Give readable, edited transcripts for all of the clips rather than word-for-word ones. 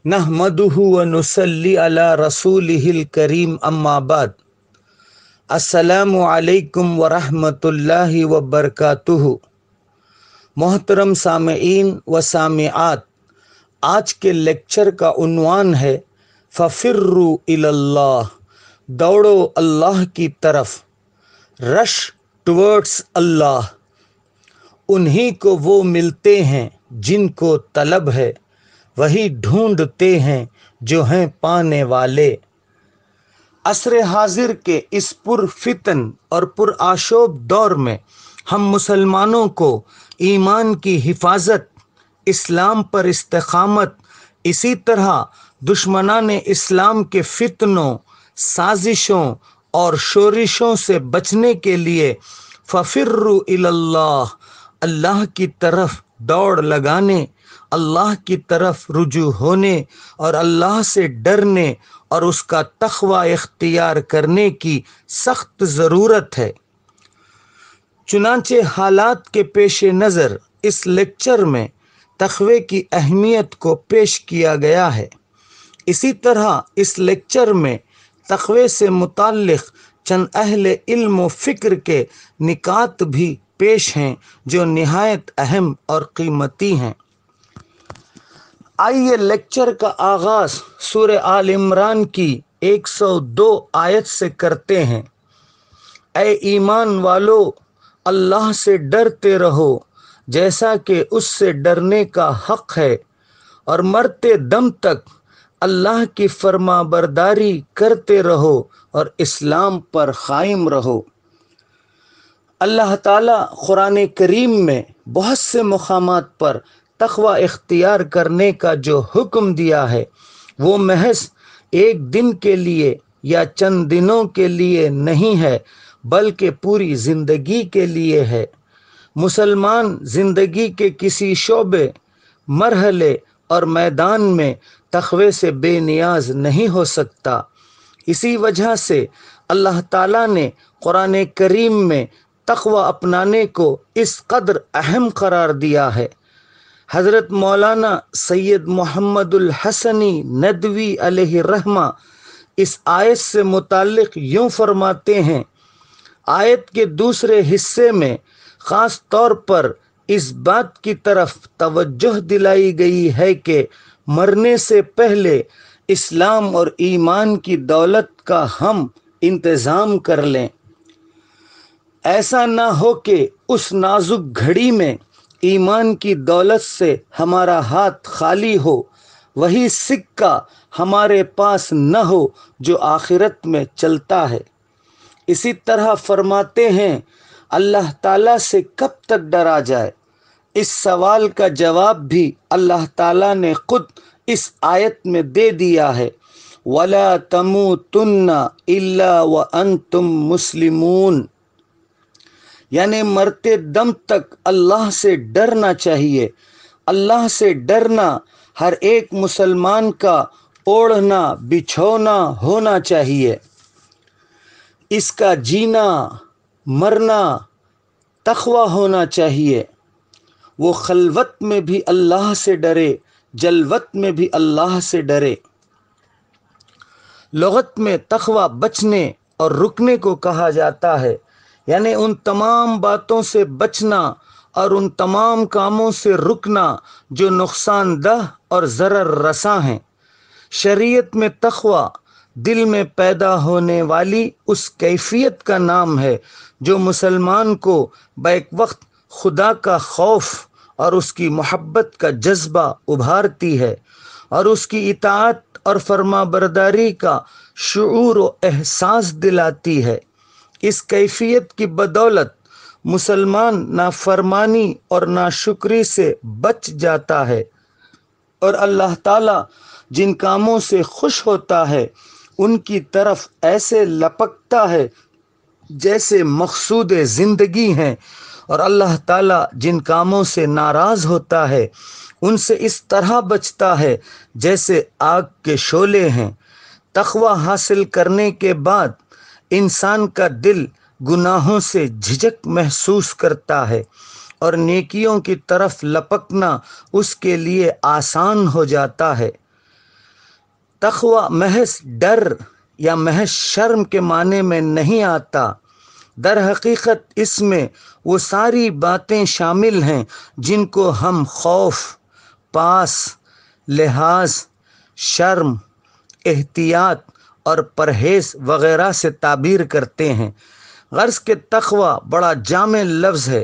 نحمدہ و نصلی علی رسولہ الکریم اما بعد السلام علیکم ورحمۃ اللہ وبرکاتہ۔ محترم سامعین و سامعات، آج کے لیکچر کا عنوان ہے ففروا الی اللہ، دوڑو اللہ کی طرف، رش ٹورڈس اللہ۔ انہی کو وہ ملتے ہیں جن کو طلب ہے، وہی ڈھونڈتے ہیں جو ہیں پانے والے۔ عصر حاضر کے اس پر فتن اور پر آشوب دور میں ہم مسلمانوں کو ایمان کی حفاظت، اسلام پر استقامت، اسی طرح دشمنان اسلام کے فتنوں، سازشوں اور شورشوں سے بچنے کے لیے ففروا الی اللہ، اللہ کی طرف دوڑ لگانے، اللہ کی طرف رجوع ہونے اور اللہ سے ڈرنے اور اس کا تقوی اختیار کرنے کی سخت ضرورت ہے۔ چنانچہ حالات کے پیش نظر اس لیکچر میں تقوی کی اہمیت کو پیش کیا گیا ہے۔ اسی طرح اس لیکچر میں تقوی سے متعلق چند اہل علم و فکر کے نکات بھی پیش ہیں جو نہایت اہم اور قیمتی ہیں۔ آئیے لیکچر کا آغاز سورہ آل عمران کی 102 آیت سے کرتے ہیں۔ اے ایمان والو، اللہ سے ڈرتے رہو جیسا کہ اس سے ڈرنے کا حق ہے، اور مرتے دم تک اللہ کی فرما برداری کرتے رہو اور اسلام پر قائم رہو۔ اللہ تعالیٰ قرآن کریم میں بہت سے مقامات پر تقوی اختیار کرنے کا جو حکم دیا ہے وہ محض ایک دن کے لیے یا چند دنوں کے لیے نہیں ہے، بلکہ پوری زندگی کے لیے ہے۔ مسلمان زندگی کے کسی شعبے، مرحلے اور میدان میں تقوی سے بے نیاز نہیں ہو سکتا۔ اسی وجہ سے اللہ تعالیٰ نے قرآن کریم میں تقوی اپنانے کو اس قدر اہم قرار دیا ہے۔ حضرت مولانا سید محمد الحسنی ندوی علیہ الرحمہ اس آیت سے متعلق یوں فرماتے ہیں۔ آیت کے دوسرے حصے میں خاص طور پر اس بات کی طرف توجہ دلائی گئی ہے کہ مرنے سے پہلے اسلام اور ایمان کی دولت کا ہم انتظام کر لیں۔ ایسا نہ ہو کہ اس نازک گھڑی میں ایمان کی دولت سے ہمارا ہاتھ خالی ہو، وہی سکہ ہمارے پاس نہ ہو جو آخرت میں چلتا ہے۔ اسی طرح فرماتے ہیں، اللہ تعالیٰ سے کب تک ڈرا جائے؟ اس سوال کا جواب بھی اللہ تعالیٰ نے خود اس آیت میں دے دیا ہے، وَلَا تَمُوتُنَّ إِلَّا وَأَنْتُمْ مُسْلِمُونَ، یعنی مرتے دم تک اللہ سے ڈرنا چاہیے۔ اللہ سے ڈرنا ہر ایک مسلمان کا اوڑھنا بچھونا ہونا چاہیے۔ اس کا جینا مرنا تقوی ہونا چاہیے۔ وہ خلوت میں بھی اللہ سے ڈرے، جلوت میں بھی اللہ سے ڈرے۔ لغت میں تقوی بچنے اور رکنے کو کہا جاتا ہے، یعنی ان تمام باتوں سے بچنا اور ان تمام کاموں سے رکنا جو نقصان دہ اور ضرر رساں ہیں۔ شریعت میں تقوی دل میں پیدا ہونے والی اس کیفیت کا نام ہے جو مسلمان کو بیک وقت خدا کا خوف اور اس کی محبت کا جذبہ ابھارتی ہے، اور اس کی اطاعت اور فرما برداری کا شعور و احساس دلاتی ہے۔ اس کیفیت کی بدولت مسلمان نافرمانی اور ناشکری سے بچ جاتا ہے، اور اللہ تعالیٰ جن کاموں سے خوش ہوتا ہے ان کی طرف ایسے لپکتا ہے جیسے مقصود زندگی ہیں، اور اللہ تعالیٰ جن کاموں سے ناراض ہوتا ہے ان سے اس طرح بچتا ہے جیسے آگ کے شعلے ہیں۔ تقوی حاصل کرنے کے بعد انسان کا دل گناہوں سے جھجک محسوس کرتا ہے، اور نیکیوں کی طرف لپکنا اس کے لیے آسان ہو جاتا ہے۔ تقوی محض ڈر یا محض شرم کے معنی میں نہیں آتا، در حقیقت اس میں وہ ساری باتیں شامل ہیں جن کو ہم خوف، پاس، لحاظ، شرم، احتیاط اور پرہیز وغیرہ سے تعبیر کرتے ہیں۔ غرض کہ تقوی بڑا جامع لفظ ہے۔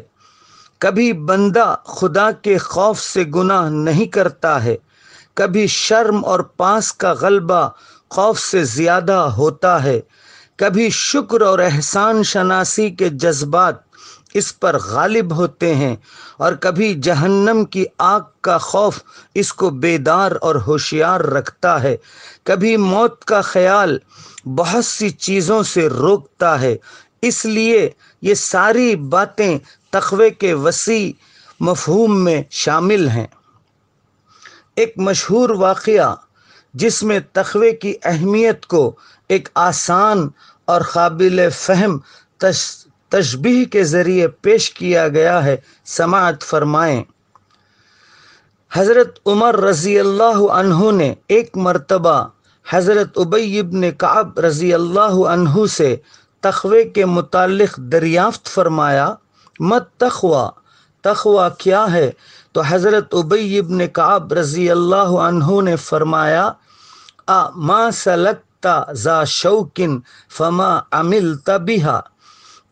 کبھی بندہ خدا کے خوف سے گناہ نہیں کرتا ہے، کبھی شرم اور پاس کا غلبہ خوف سے زیادہ ہوتا ہے، کبھی شکر اور احسان شناسی کے جذبات اس پر غالب ہوتے ہیں، اور کبھی جہنم کی آگ کا خوف اس کو بیدار اور ہوشیار رکھتا ہے، کبھی موت کا خیال بہت سی چیزوں سے روکتا ہے۔ اس لیے یہ ساری باتیں تقوی کے وسیع مفہوم میں شامل ہیں۔ ایک مشہور واقعہ جس میں تقوی کی اہمیت کو ایک آسان اور قابل فہم تشبیہ کے ذریعے پیش کیا گیا ہے، سماعت فرمائیں۔ حضرت عمر رضی اللہ عنہ نے ایک مرتبہ حضرت ابی بن کعب رضی اللہ عنہ سے تقوی کے متعلق دریافت فرمایا، مت تقوی، تقوی کیا ہے؟ تو حضرت ابی بن کعب رضی اللہ عنہ نے فرمایا، ما سلکت ذا شوک فما عملت بہا،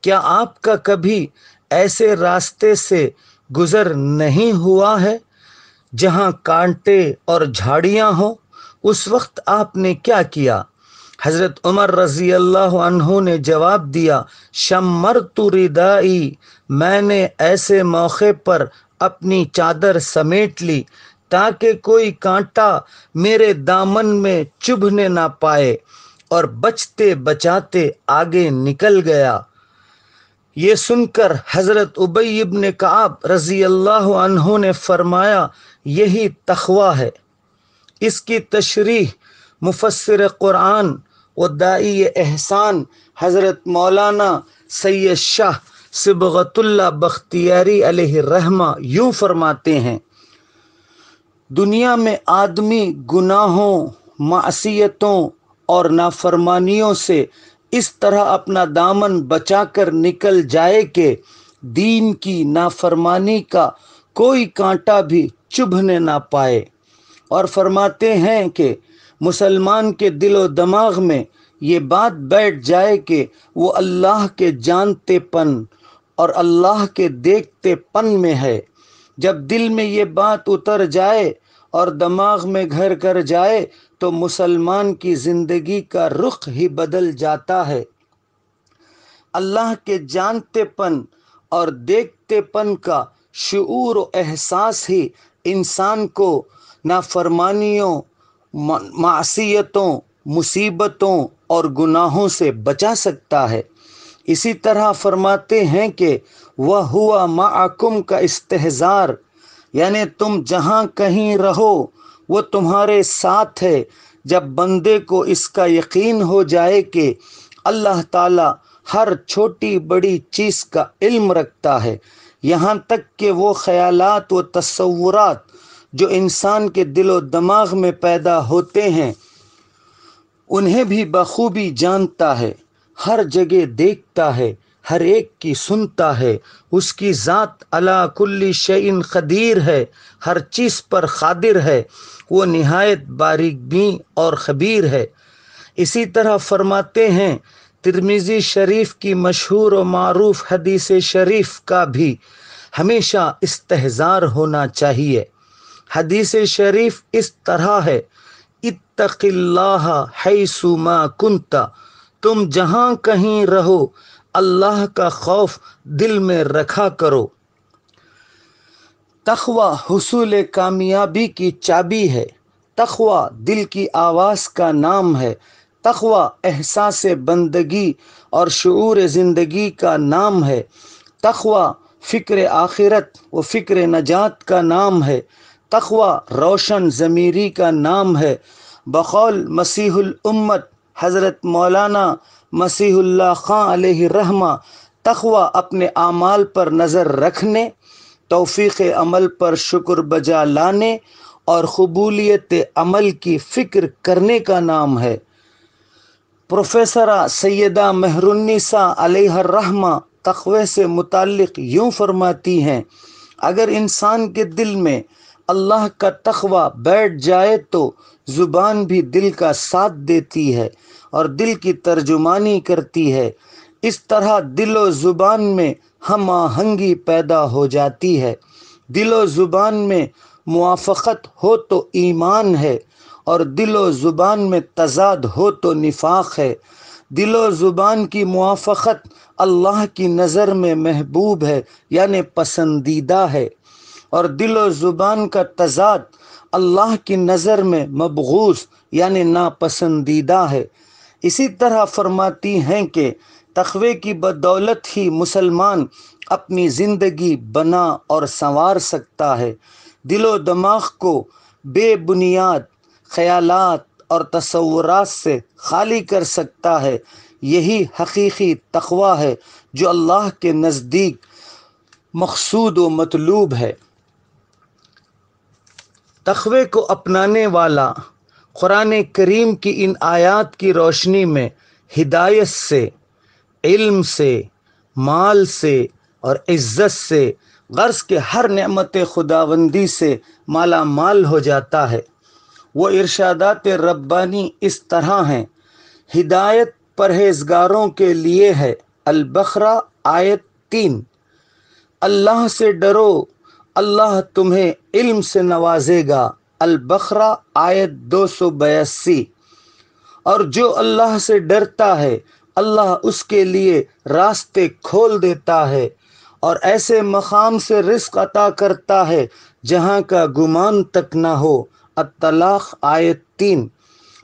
کیا آپ کا کبھی ایسے راستے سے گزر نہیں ہوا ہے جہاں کانٹے اور جھاڑیاں ہوں؟ اس وقت آپ نے کیا کیا؟ حضرت عمر رضی اللہ عنہ نے جواب دیا، شمرت ردائی، میں نے ایسے موقع پر اپنی چادر سمیٹ لی تاکہ کوئی کانٹا میرے دامن میں چبھنے نہ پائے، اور بچتے بچاتے آگے نکل گیا۔ یہ سن کر حضرت ابی بن کعب رضی اللہ عنہ نے فرمایا، یہی تقوی ہے۔ اس کی تشریح مفسر قرآن و داعی احسان حضرت مولانا سید شاہ صبغت اللہ بختیاری علیہ الرحمہ یوں فرماتے ہیں، دنیا میں آدمی گناہوں، معصیتوں اور نافرمانیوں سے اس طرح اپنا دامن بچا کر نکل جائے کہ دین کی نافرمانی کا کوئی کانٹا بھی چبھنے نہ پائے، اور فرماتے ہیں کہ مسلمان کے دل و دماغ میں یہ بات بیٹھ جائے کہ وہ اللہ کے جانتے پن اور اللہ کے دیکھتے پن میں ہے۔ جب دل میں یہ بات اتر جائے اور دماغ میں گھر کر جائے تو مسلمان کی زندگی کا رخ ہی بدل جاتا ہے۔ اللہ کے جانتے پن اور دیکھتے پن کا شعور و احساس ہی انسان کو نافرمانیوں، معصیتوں، مصیبتوں اور گناہوں سے بچا سکتا ہے۔ اسی طرح فرماتے ہیں کہ وَهُوَ مَعَكُمْ کا استحضار، یعنی تم جہاں کہیں رہو وہ تمہارے ساتھ ہے۔ جب بندے کو اس کا یقین ہو جائے کہ اللہ تعالی ہر چھوٹی بڑی چیز کا علم رکھتا ہے، یہاں تک کہ وہ خیالات و تصورات جو انسان کے دل و دماغ میں پیدا ہوتے ہیں انہیں بھی بخوبی جانتا ہے، ہر جگہ دیکھتا ہے، ہر ایک کی سنتا ہے، اس کی ذات علی کل شیء قدیر ہے، ہر چیز پر قادر ہے، وہ نہایت باریک بین اور خبیر ہے۔ اسی طرح فرماتے ہیں، ترمذی شریف کی مشہور و معروف حدیث شریف کا بھی ہمیشہ استحضار ہونا چاہیے۔ حدیث شریف اس طرح ہے، اتق اللہ حیث ما کنت، تم جہاں کہیں رہو اللہ کا خوف دل میں رکھا کرو۔ تقوی حصول کامیابی کی چابی ہے۔ تقوی دل کی آواز کا نام ہے۔ تقوی احساس بندگی اور شعور زندگی کا نام ہے۔ تقوی فکر آخرت و فکر نجات کا نام ہے۔ تقوی روشن ضمیری کا نام ہے۔ بقول مسیح الامت حضرت مولانا مسیح اللہ خان علیہ الرحمہ، تقوی اپنے اعمال پر نظر رکھنے، توفیق عمل پر شکر بجا لانے اور قبولیت عمل کی فکر کرنے کا نام ہے۔ پروفیسرہ سیدہ مہرالنساء علیہ الرحمہ تقوی سے متعلق یوں فرماتی ہیں، اگر انسان کے دل میں اللہ کا تقوی بیٹھ جائے تو زبان بھی دل کا ساتھ دیتی ہے اور دل کی ترجمانی کرتی ہے۔ اس طرح دل و زبان میں ہم آہنگی پیدا ہو جاتی ہے۔ دل و زبان میں موافقت ہو تو ایمان ہے اور دل و زبان میں تضاد ہو تو نفاق ہے۔ دل و زبان کی موافقت اللہ کی نظر میں محبوب ہے یعنی پسندیدہ ہے، اور دل و زبان کا تضاد اللہ کی نظر میں مبغوض یعنی ناپسندیدہ ہے۔ اسی طرح فرماتی ہیں کہ تقوی کی بدولت ہی مسلمان اپنی زندگی بنا اور سنوار سکتا ہے، دل و دماغ کو بے بنیاد خیالات اور تصورات سے خالی کر سکتا ہے۔ یہی حقیقی تقوی ہے جو اللہ کے نزدیک مقصود و مطلوب ہے۔ تقوی کو اپنانے والا قرآن کریم کی ان آیات کی روشنی میں ہدایت سے، علم سے، مال سے اور عزت سے، غرض کے ہر نعمت خداوندی سے مالا مال ہو جاتا ہے۔ وہ ارشادات ربانی اس طرح ہیں۔ ہدایت پرہیزگاروں کے لیے ہے۔ البقرہ آیت 3۔ اللہ سے ڈرو، اللہ تمہیں علم سے نوازے گا۔ البقرہ آیت 282۔ اور جو اللہ سے ڈرتا ہے اللہ اس کے لیے راستے کھول دیتا ہے اور ایسے مقام سے رزق عطا کرتا ہے جہاں کا گمان تک نہ ہو۔ الطلاق آیت 3۔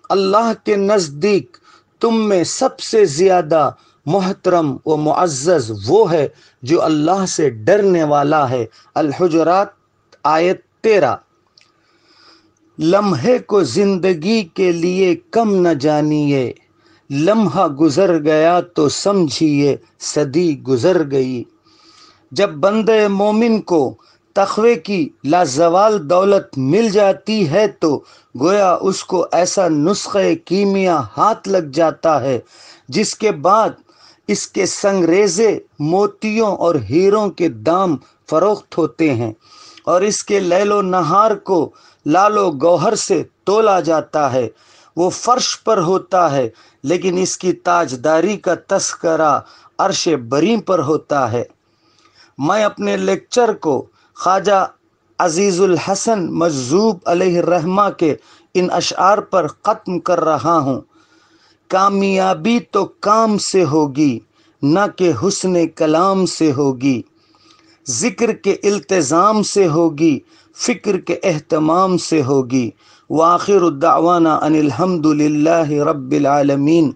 اللہ کے نزدیک تم میں سب سے زیادہ محترم و معزز وہ ہے جو اللہ سے ڈرنے والا ہے۔ الحجرات آیت 13۔ لمحے کو زندگی کے لیے کم نہ جانیے، لمحہ گزر گیا تو سمجھیے صدی گزر گئی۔ جب بندے مومن کو تقوی کی لازوال دولت مل جاتی ہے تو گویا اس کو ایسا نسخہ کیمیا ہاتھ لگ جاتا ہے جس کے بعد اس کے سنگریزے موتیوں اور ہیروں کے دام فروخت ہوتے ہیں اور اس کے لیل و نہار کو لال و گوہر سے تولا جاتا ہے۔ وہ فرش پر ہوتا ہے لیکن اس کی تاجداری کا تذکرہ عرش بری پر ہوتا ہے۔ میں اپنے لیکچر کو خواجہ عزیز الحسن مجذوب علیہ الرحمہ کے ان اشعار پر ختم کر رہا ہوں۔ کامیابی تو کام سے ہوگی نہ کہ حسن کلام سے ہوگی، ذکر کے التزام سے ہوگی، فکر کے اہتمام سے ہوگی۔ وآخر دعوانا ان الحمد للہ رب العالمین۔